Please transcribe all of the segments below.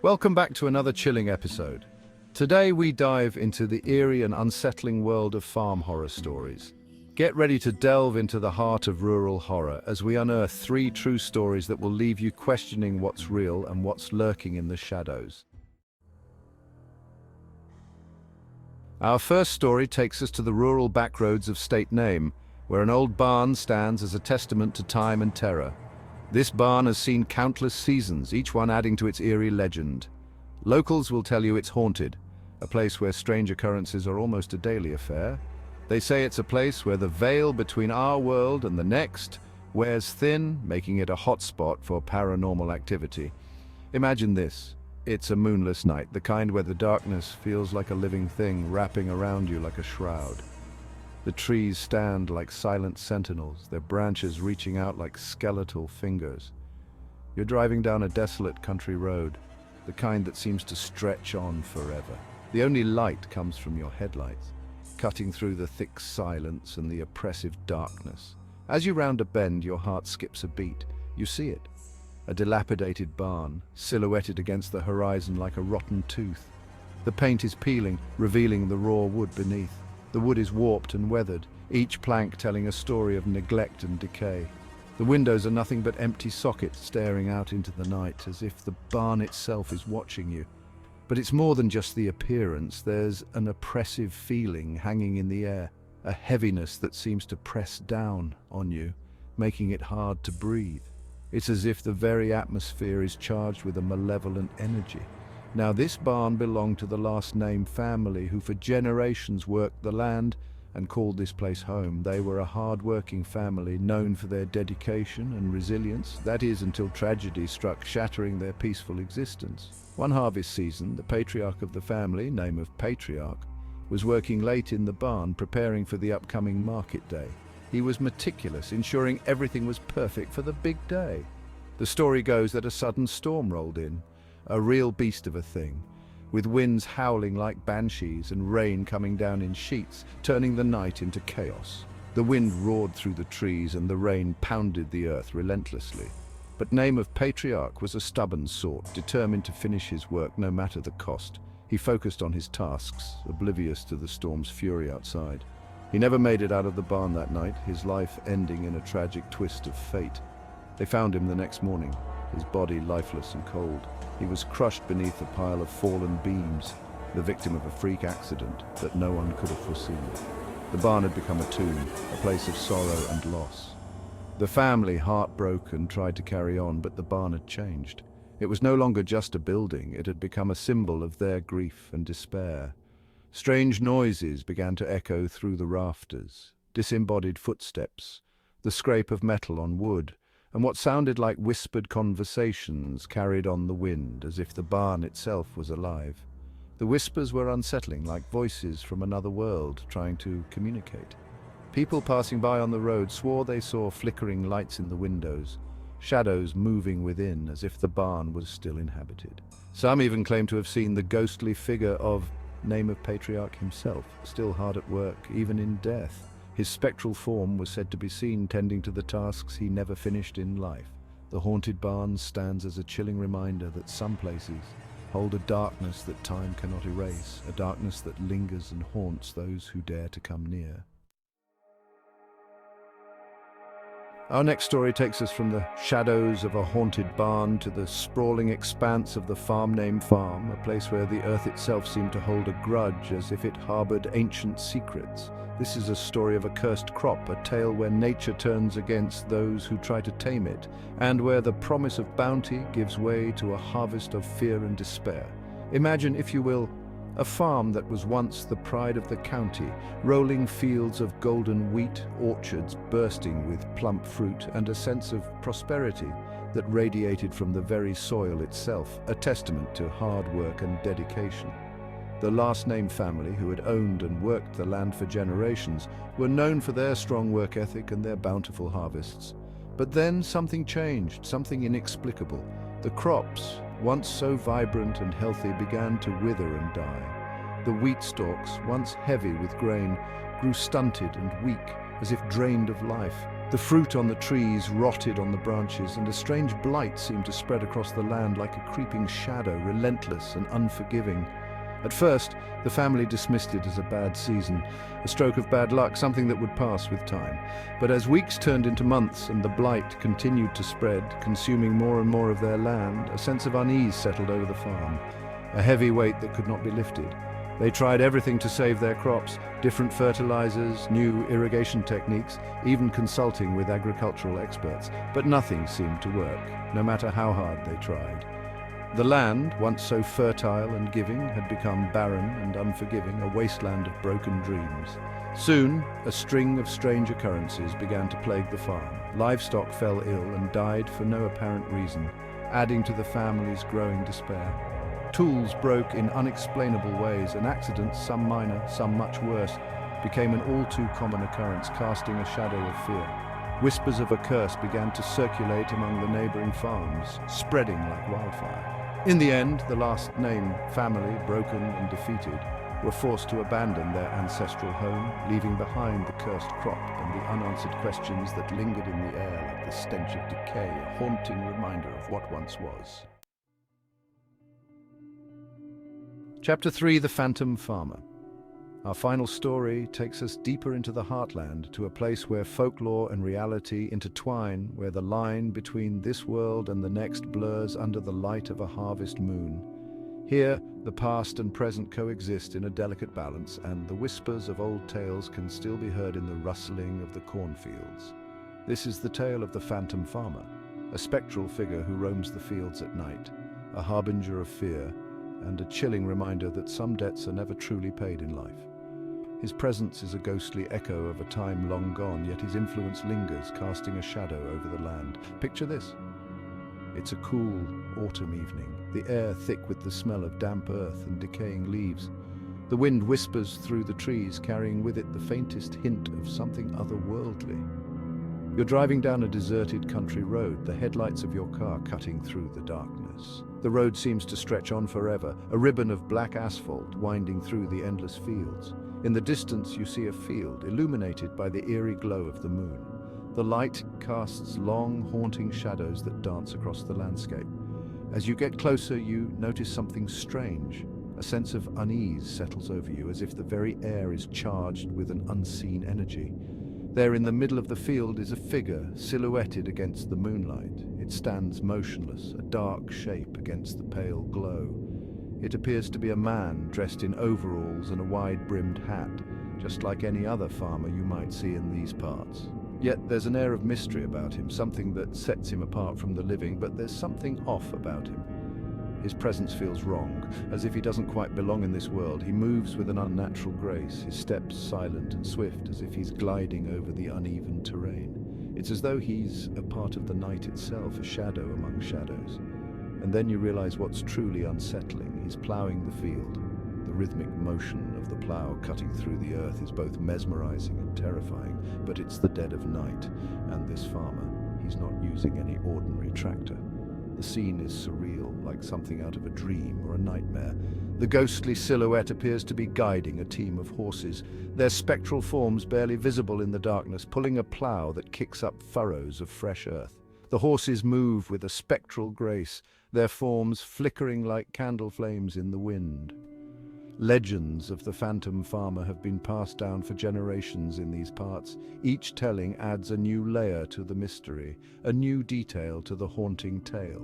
Welcome back to another chilling episode. Today we dive into the eerie and unsettling world of farm horror stories. Get ready to delve into the heart of rural horror as we unearth three true stories that will leave you questioning what's real and what's lurking in the shadows. Our first story takes us to the rural backroads of State Name, where an old barn stands as a testament to time and terror. This barn has seen countless seasons, each one adding to its eerie legend. Locals will tell you it's haunted, a place where strange occurrences are almost a daily affair. They say it's a place where the veil between our world and the next wears thin, making it a hotspot for paranormal activity. Imagine this. It's a moonless night, the kind where the darkness feels like a living thing wrapping around you like a shroud. The trees stand like silent sentinels, their branches reaching out like skeletal fingers. You're driving down a desolate country road, the kind that seems to stretch on forever. The only light comes from your headlights, cutting through the thick silence and the oppressive darkness. As you round a bend, your heart skips a beat. You see it, a dilapidated barn, silhouetted against the horizon like a rotten tooth. The paint is peeling, revealing the raw wood beneath. The wood is warped and weathered, each plank telling a story of neglect and decay. The windows are nothing but empty sockets staring out into the night, as if the barn itself is watching you. But it's more than just the appearance. There's an oppressive feeling hanging in the air, a heaviness that seems to press down on you, making it hard to breathe. It's as if the very atmosphere is charged with a malevolent energy. Now, this barn belonged to the last name family who for generations worked the land and called this place home. They were a hard-working family known for their dedication and resilience, that is, until tragedy struck, shattering their peaceful existence. One harvest season, the patriarch of the family, name of Patriarch, was working late in the barn preparing for the upcoming market day. He was meticulous, ensuring everything was perfect for the big day. The story goes that a sudden storm rolled in, a real beast of a thing, with winds howling like banshees and rain coming down in sheets, turning the night into chaos. The wind roared through the trees and the rain pounded the earth relentlessly. But name of Patriarch was a stubborn sort, determined to finish his work no matter the cost. He focused on his tasks, oblivious to the storm's fury outside. He never made it out of the barn that night, his life ending in a tragic twist of fate. They found him the next morning, his body lifeless and cold. He was crushed beneath a pile of fallen beams, the victim of a freak accident that no one could have foreseen. The barn had become a tomb, a place of sorrow and loss. The family, heartbroken, tried to carry on, but the barn had changed. It was no longer just a building, it had become a symbol of their grief and despair. Strange noises began to echo through the rafters, disembodied footsteps, the scrape of metal on wood, and what sounded like whispered conversations carried on the wind, as if the barn itself was alive. The whispers were unsettling, like voices from another world trying to communicate. People passing by on the road swore they saw flickering lights in the windows, shadows moving within as if the barn was still inhabited. Some even claimed to have seen the ghostly figure of name of Patriarch himself, still hard at work, even in death. His spectral form was said to be seen tending to the tasks he never finished in life. The haunted barn stands as a chilling reminder that some places hold a darkness that time cannot erase, a darkness that lingers and haunts those who dare to come near. Our next story takes us from the shadows of a haunted barn to the sprawling expanse of the farm-named farm, a place where the earth itself seemed to hold a grudge as if it harbored ancient secrets. This is a story of a cursed crop, a tale where nature turns against those who try to tame it, and where the promise of bounty gives way to a harvest of fear and despair. Imagine, if you will, a farm that was once the pride of the county, rolling fields of golden wheat, orchards bursting with plump fruit, and a sense of prosperity that radiated from the very soil itself, a testament to hard work and dedication. The last-name family, who had owned and worked the land for generations, were known for their strong work ethic and their bountiful harvests. But then something changed, something inexplicable. The crops, once so vibrant and healthy, began to wither and die. The wheat stalks, once heavy with grain, grew stunted and weak, as if drained of life. The fruit on the trees rotted on the branches, and a strange blight seemed to spread across the land like a creeping shadow, relentless and unforgiving. At first, the family dismissed it as a bad season, a stroke of bad luck, something that would pass with time. But as weeks turned into months and the blight continued to spread, consuming more and more of their land, a sense of unease settled over the farm, a heavy weight that could not be lifted. They tried everything to save their crops, different fertilizers, new irrigation techniques, even consulting with agricultural experts, but nothing seemed to work, no matter how hard they tried. The land, once so fertile and giving, had become barren and unforgiving, a wasteland of broken dreams. Soon, a string of strange occurrences began to plague the farm. Livestock fell ill and died for no apparent reason, adding to the family's growing despair. Tools broke in unexplainable ways, and accidents, some minor, some much worse, became an all-too-common occurrence, casting a shadow of fear. Whispers of a curse began to circulate among the neighboring farms, spreading like wildfire. In the end, the last-named family, broken and defeated, were forced to abandon their ancestral home, leaving behind the cursed crop and the unanswered questions that lingered in the air like the stench of decay, a haunting reminder of what once was. Chapter 3: The Phantom Farmer. Our final story takes us deeper into the heartland, to a place where folklore and reality intertwine, where the line between this world and the next blurs under the light of a harvest moon. Here, the past and present coexist in a delicate balance, and the whispers of old tales can still be heard in the rustling of the cornfields. This is the tale of the Phantom Farmer, a spectral figure who roams the fields at night, a harbinger of fear, and a chilling reminder that some debts are never truly paid in life. His presence is a ghostly echo of a time long gone, yet his influence lingers, casting a shadow over the land. Picture this. It's a cool autumn evening, the air thick with the smell of damp earth and decaying leaves. The wind whispers through the trees, carrying with it the faintest hint of something otherworldly. You're driving down a deserted country road, the headlights of your car cutting through the darkness. The road seems to stretch on forever, a ribbon of black asphalt winding through the endless fields. In the distance you see a field, illuminated by the eerie glow of the moon. The light casts long, haunting shadows that dance across the landscape. As you get closer, you notice something strange. A sense of unease settles over you, as if the very air is charged with an unseen energy. There in the middle of the field is a figure, silhouetted against the moonlight. It stands motionless, a dark shape against the pale glow. It appears to be a man dressed in overalls and a wide-brimmed hat, just like any other farmer you might see in these parts. Yet there's an air of mystery about him, something that sets him apart from the living, but there's something off about him. His presence feels wrong, as if he doesn't quite belong in this world. He moves with an unnatural grace, his steps silent and swift, as if he's gliding over the uneven terrain. It's as though he's a part of the night itself, a shadow among shadows. And then you realize what's truly unsettling. He's ploughing the field. The rhythmic motion of the plough cutting through the earth is both mesmerizing and terrifying, but it's the dead of night, and this farmer, he's not using any ordinary tractor. The scene is surreal, like something out of a dream or a nightmare. The ghostly silhouette appears to be guiding a team of horses, their spectral forms barely visible in the darkness, pulling a plough that kicks up furrows of fresh earth. The horses move with a spectral grace, their forms flickering like candle flames in the wind. Legends of the Phantom Farmer have been passed down for generations in these parts. Each telling adds a new layer to the mystery, a new detail to the haunting tale.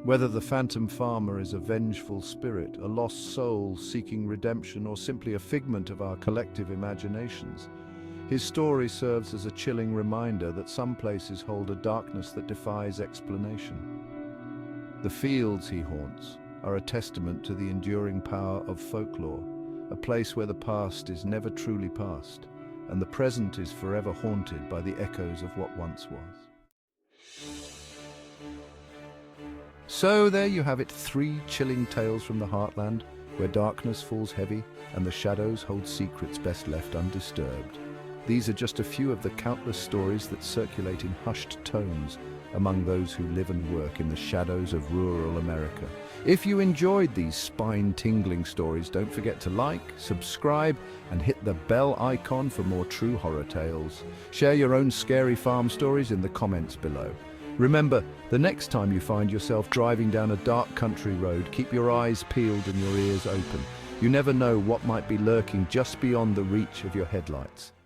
Whether the Phantom Farmer is a vengeful spirit, a lost soul seeking redemption, or simply a figment of our collective imaginations, his story serves as a chilling reminder that some places hold a darkness that defies explanation. The fields he haunts are a testament to the enduring power of folklore, a place where the past is never truly past, and the present is forever haunted by the echoes of what once was. So there you have it, 3 chilling tales from the heartland, where darkness falls heavy and the shadows hold secrets best left undisturbed. These are just a few of the countless stories that circulate in hushed tones, among those who live and work in the shadows of rural America. If you enjoyed these spine-tingling stories, don't forget to like, subscribe, and hit the bell icon for more true horror tales. Share your own scary farm stories in the comments below. Remember, the next time you find yourself driving down a dark country road, keep your eyes peeled and your ears open. You never know what might be lurking just beyond the reach of your headlights.